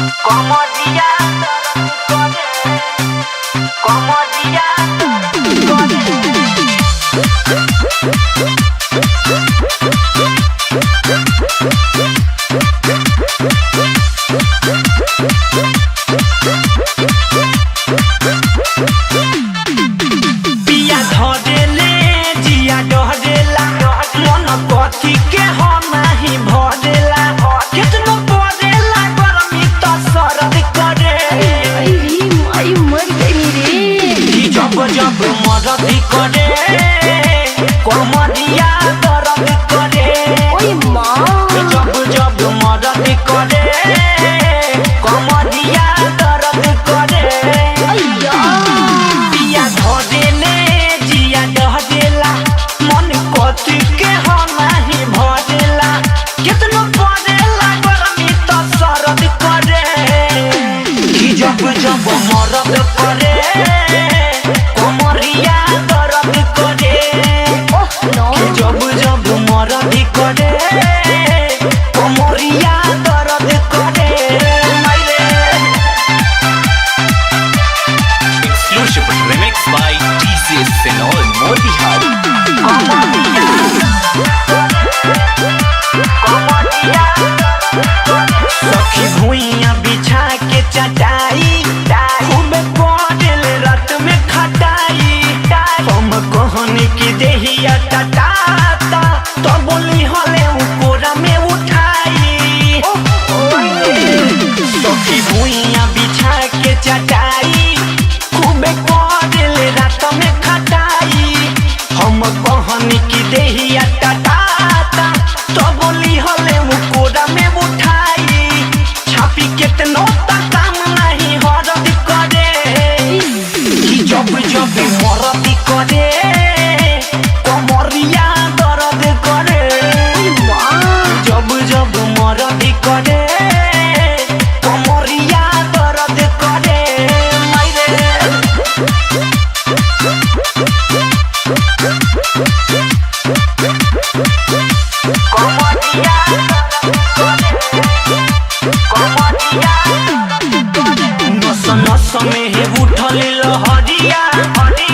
Comodia, comodia, पिया धरेले जिया डहरेला मन कथी के हो नाही भरेला कितनो परेला गरमी त सरद करे आई मर गई रे। जब जब मरद करे कमरिया दर्द करे ओए माँ जब जब मरद करे कमरिया दर्द करे अय्या पिया धरेले जिया डहरेला मन कथी के हो नाही भरेला कितनो परेला गरमी त सरद करे जब जब मरद करे कमरिया दर्द करे ओह नो जब जब मरद करे कमरिया दर्द करे मायरे Exclusive remix by TCS Senol Motihari. सखी भुइया बिछा के चटाई खूब पड़ल रात में खटाई हम कहनी की देहिया टटाता तो बोली हले कोरा में उठाई सखी भुइया बिछा के चटाई खूब पड़ल रात में खटाई हम कहनी की देहिया टटाता तो बोली हले कोरा में उठाई छापी केतनो तक काम नहीं हरद करे कि जब जब मरद करे कमरिया दर्द करे जब जब मरद करे कमरिया दर्द करे मायरे कमरिया कमरिया नस नस में है उठल लहरिया हली